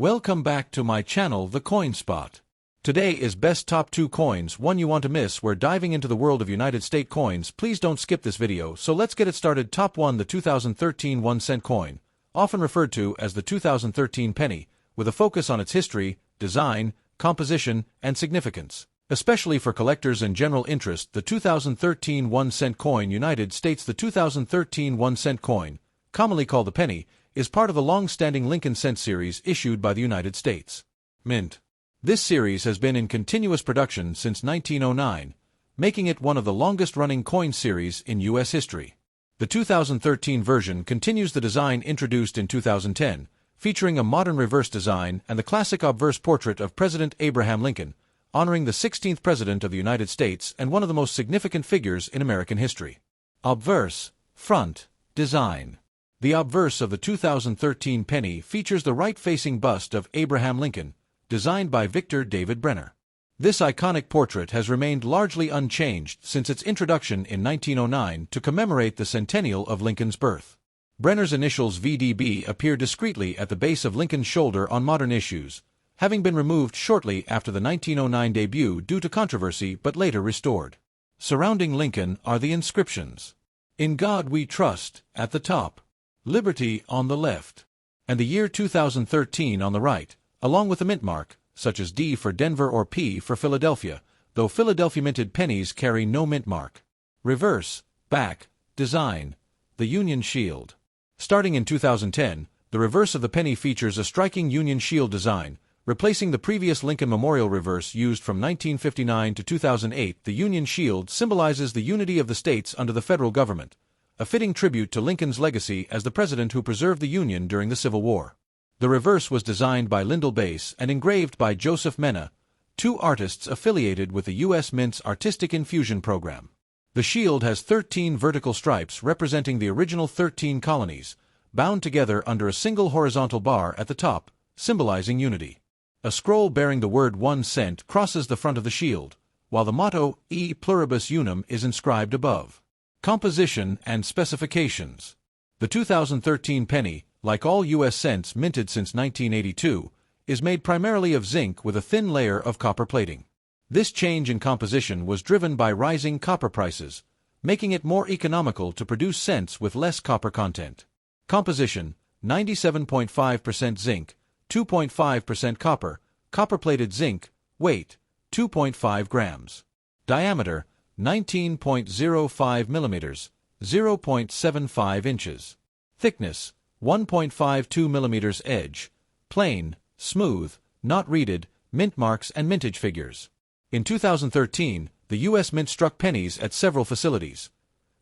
Welcome back to my channel, The Coin Spot. Today is best top 2 coins, one you want to miss. We're diving into the world of United States coins. Please don't skip this video, so let's get it started. Top 1. The 2013 1-cent coin, often referred to as the 2013 penny, with a focus on its history, design, composition, and significance. Especially for collectors and general interest, the 2013 1-cent coin. United States. The 2013 1-cent coin, commonly called the penny, is part of the long-standing Lincoln cent series issued by the United States Mint. This series has been in continuous production since 1909, making it one of the longest-running coin series in U.S. history. The 2013 version continues the design introduced in 2010, featuring a modern reverse design and the classic obverse portrait of President Abraham Lincoln, honoring the 16th President of the United States and one of the most significant figures in American history. Obverse, front, design. The obverse of the 2013 penny features the right-facing bust of Abraham Lincoln, designed by Victor David Brenner. This iconic portrait has remained largely unchanged since its introduction in 1909 to commemorate the centennial of Lincoln's birth. Brenner's initials VDB appear discreetly at the base of Lincoln's shoulder on modern issues, having been removed shortly after the 1909 debut due to controversy but later restored. Surrounding Lincoln are the inscriptions: "In God We Trust" at the top, "Liberty" on the left, and the year 2013 on the right, along with a mint mark, such as D for Denver or P for Philadelphia, though Philadelphia minted pennies carry no mint mark. Reverse, back, design. The Union Shield. Starting in 2010, the reverse of the penny features a striking Union Shield design, replacing the previous Lincoln Memorial reverse used from 1959 to 2008. The Union Shield symbolizes the unity of the states under the federal government, a fitting tribute to Lincoln's legacy as the president who preserved the Union during the Civil War. The reverse was designed by Lyndall Bass and engraved by Joseph Mena, two artists affiliated with the U.S. Mint's Artistic Infusion program. The shield has 13 vertical stripes representing the original 13 colonies, bound together under a single horizontal bar at the top, symbolizing unity. A scroll bearing the word 1 cent crosses the front of the shield, while the motto E pluribus unum is inscribed above. Composition and specifications. The 2013 penny, like all U.S. cents minted since 1982, is made primarily of zinc with a thin layer of copper plating. This change in composition was driven by rising copper prices, making it more economical to produce cents with less copper content. Composition: 97.5% zinc, 2.5% copper, copper-plated zinc, weight, 2.5 grams. Diameter: 19.05 millimeters, 0.75 inches. Thickness: 1.52 millimeters. Edge: plain, smooth, not reeded. Mint marks and mintage figures. In 2013, the U.S. Mint struck pennies at several facilities.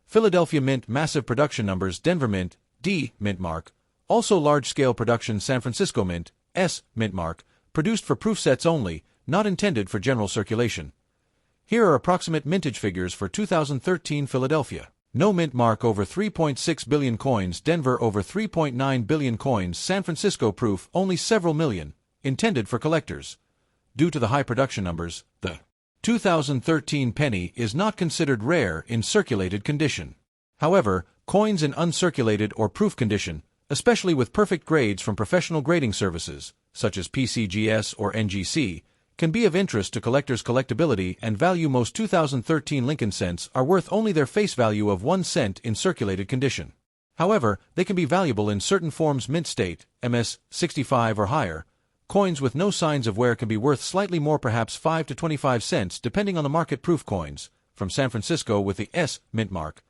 Philadelphia Mint massive production numbers, Denver Mint, D mint mark, also large-scale production San Francisco Mint, S mint mark, produced for proof sets only, not intended for general circulation. Here are approximate mintage figures for 2013 Philadelphia. No mint mark, over 3.6 billion coins. Denver, over 3.9 billion coins. San Francisco, proof only several million, intended for collectors. Due to the high production numbers, the 2013 penny is not considered rare in circulated condition. However, coins in uncirculated or proof condition, especially with perfect grades from professional grading services, such as PCGS or NGC, can be of interest to collectors' collectability and value. Most 2013 Lincoln cents are worth only their face value of 1 cent in circulated condition. However, they can be valuable in certain forms. Mint state, MS 65 or higher. Coins with no signs of wear can be worth slightly more, perhaps 5 to 25 cents depending on the market. Proof coins, from San Francisco with the S mint mark,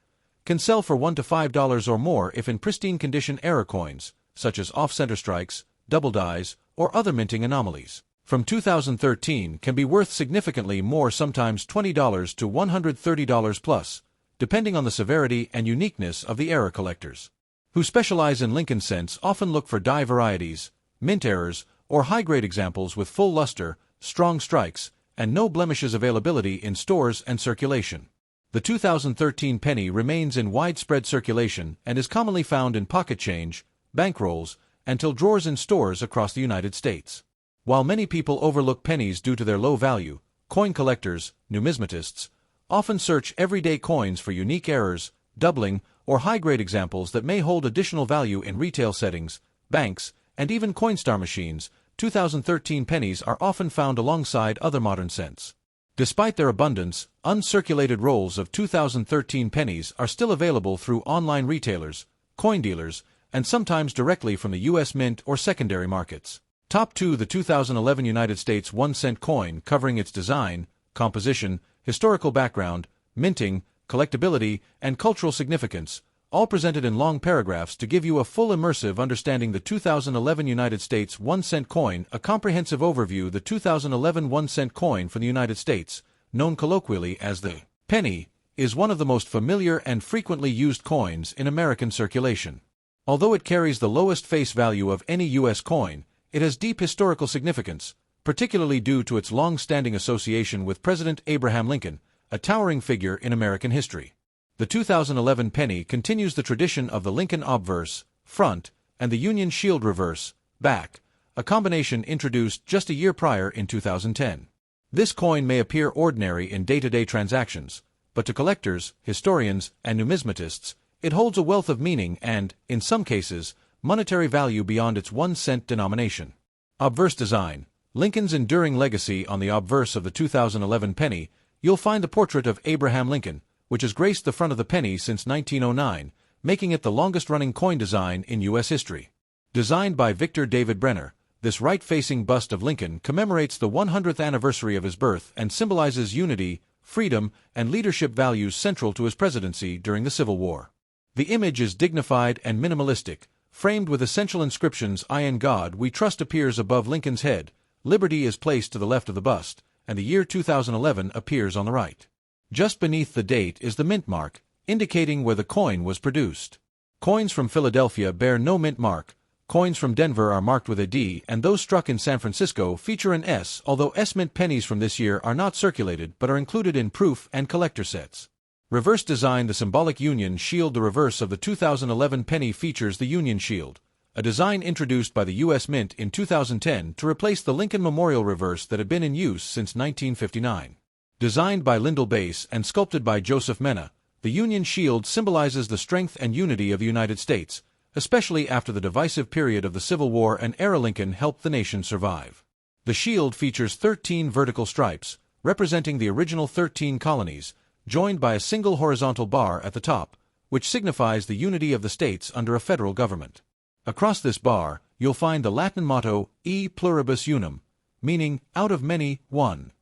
can sell for $1 to $5 or more if in pristine condition. Error coins, such as off-center strikes, double dies, or other minting anomalies, from 2013 can be worth significantly more, sometimes $20 to $130 plus, depending on the severity and uniqueness of the error. Collectors who specialize in Lincoln cents often look for die varieties, mint errors, or high-grade examples with full luster, strong strikes, and no blemishes. Availability in stores and circulation. The 2013 penny remains in widespread circulation and is commonly found in pocket change, bankrolls, and till drawers in stores across the United States. While many people overlook pennies due to their low value, coin collectors, numismatists, often search everyday coins for unique errors, doubling, or high-grade examples that may hold additional value in retail settings, banks, and even Coinstar machines. 2013 pennies are often found alongside other modern cents. Despite their abundance, uncirculated rolls of 2013 pennies are still available through online retailers, coin dealers, and sometimes directly from the U.S. Mint or secondary markets. Top 2. The 2011 United States 1-cent coin, covering its design, composition, historical background, minting, collectability, and cultural significance, all presented in long paragraphs to give you a full immersive understanding. The 2011 United States 1-cent coin, a comprehensive overview. The 2011 1-cent coin for the United States, known colloquially as the penny, is one of the most familiar and frequently used coins in American circulation. Although it carries the lowest face value of any U.S. coin, it has deep historical significance, particularly due to its long-standing association with President Abraham Lincoln, a towering figure in American history. The 2011 penny continues the tradition of the Lincoln obverse, front, and the Union Shield reverse, back, a combination introduced just a year prior in 2010. This coin may appear ordinary in day-to-day transactions, but to collectors, historians, and numismatists, it holds a wealth of meaning and, in some cases, monetary value beyond its 1-cent denomination. Obverse design. Lincoln's enduring legacy. On the obverse of the 2011 penny, you'll find the portrait of Abraham Lincoln, which has graced the front of the penny since 1909, making it the longest-running coin design in U.S. history. Designed by Victor David Brenner, this right-facing bust of Lincoln commemorates the 100th anniversary of his birth and symbolizes unity, freedom, and leadership values central to his presidency during the Civil War. The image is dignified and minimalistic, framed with essential inscriptions. "I in God we trust" appears above Lincoln's head, liberty is placed to the left of the bust, and the year 2011 appears on the right. Just beneath the date is the mint mark, indicating where the coin was produced. Coins from Philadelphia bear no mint mark, coins from Denver are marked with a D, and those struck in San Francisco feature an S, although S-mint pennies from this year are not circulated but are included in proof and collector sets. Reverse design. The symbolic Union Shield. The reverse of the 2011 penny features the Union Shield, a design introduced by the U.S. Mint in 2010 to replace the Lincoln Memorial reverse that had been in use since 1959. Designed by Lyndall Bass and sculpted by Joseph Mena, the Union Shield symbolizes the strength and unity of the United States, especially after the divisive period of the Civil War and era. Lincoln helped the nation survive. The shield features 13 vertical stripes, representing the original 13 colonies, joined by a single horizontal bar at the top, which signifies the unity of the states under a federal government. Across this bar, you'll find the Latin motto, E pluribus unum, meaning, out of many, one.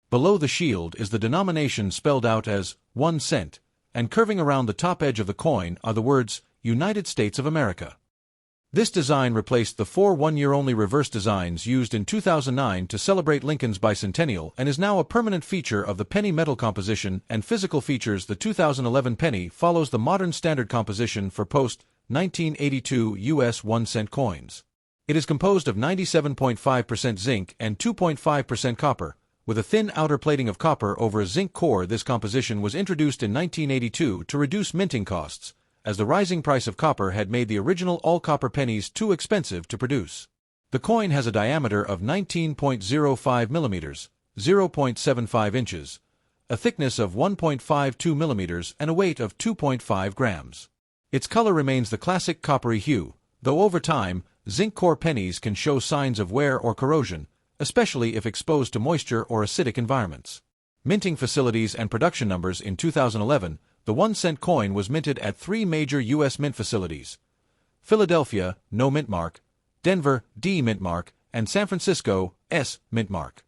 Below the shield is the denomination spelled out as 1 cent, and curving around the top edge of the coin are the words, United States of America. This design replaced the 4 one-year-only reverse designs used in 2009 to celebrate Lincoln's bicentennial and is now a permanent feature of the penny. Metal composition and physical features. The 2011 penny follows the modern standard composition for post-1982 U.S. 1-cent coins. It is composed of 97.5% zinc and 2.5% copper, with a thin outer plating of copper over a zinc core. This composition was introduced in 1982 to reduce minting costs, as the rising price of copper had made the original all-copper pennies too expensive to produce. The coin has a diameter of 19.05 millimeters, 0.75 inches, a thickness of 1.52 millimeters, and a weight of 2.5 grams. Its color remains the classic coppery hue, though over time, zinc core pennies can show signs of wear or corrosion, especially if exposed to moisture or acidic environments. Minting facilities and production numbers. In 2011, the 1-cent coin was minted at 3 major U.S. mint facilities: Philadelphia, no mint mark; Denver, D mint mark; and San Francisco, S mint mark.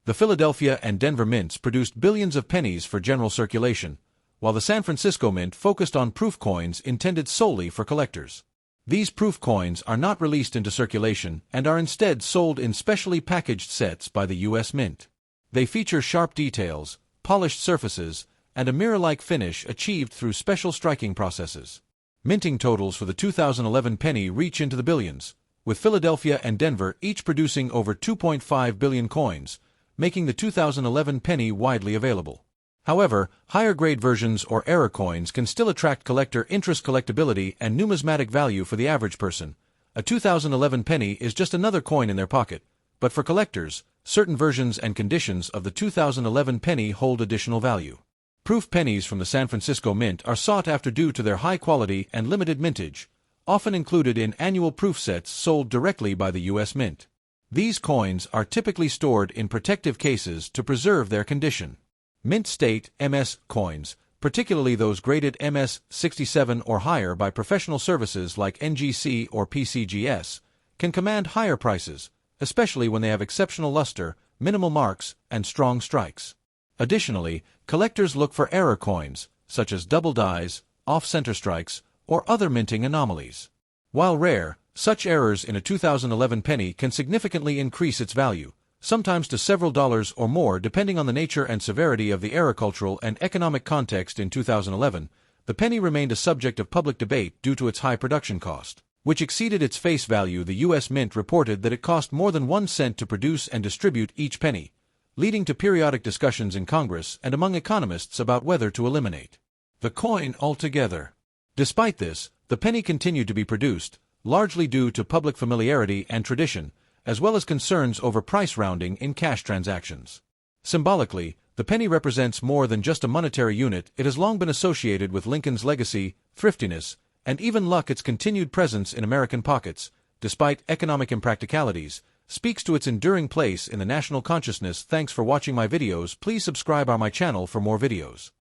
The Philadelphia and Denver mints produced billions of pennies for general circulation, while the San Francisco mint focused on proof coins intended solely for collectors. These proof coins are not released into circulation and are instead sold in specially packaged sets by the U.S. Mint. They feature sharp details, polished surfaces, and a mirror-like finish achieved through special striking processes. Minting totals for the 2011 penny reach into the billions, with Philadelphia and Denver each producing over 2.5 billion coins, making the 2011 penny widely available. However, higher-grade versions or error coins can still attract collector interest. Collectability and numismatic value. For the average person, a 2011 penny is just another coin in their pocket, but for collectors, certain versions and conditions of the 2011 penny hold additional value. Proof pennies from the San Francisco Mint are sought after due to their high quality and limited mintage, often included in annual proof sets sold directly by the U.S. Mint. These coins are typically stored in protective cases to preserve their condition. Mint state MS coins, particularly those graded MS 67 or higher by professional services like NGC or PCGS, can command higher prices, especially when they have exceptional luster, minimal marks, and strong strikes. Additionally, collectors look for error coins, such as double dies, off-center strikes, or other minting anomalies. While rare, such errors in a 2011 penny can significantly increase its value, sometimes to several dollars or more depending on the nature and severity of the error. Cultural and economic context. In 2011, the penny remained a subject of public debate due to its high production cost, which exceeded its face value. The U.S. Mint reported that it cost more than 1 cent to produce and distribute each penny, leading to periodic discussions in Congress and among economists about whether to eliminate the coin altogether. Despite this, the penny continued to be produced, largely due to public familiarity and tradition, as well as concerns over price rounding in cash transactions. Symbolically, the penny represents more than just a monetary unit. It has long been associated with Lincoln's legacy, thriftiness, and even luck. Its continued presence in American pockets, despite economic impracticalities, speaks to its enduring place in the national consciousness. Thanks for watching my videos. Please subscribe on my channel for more videos.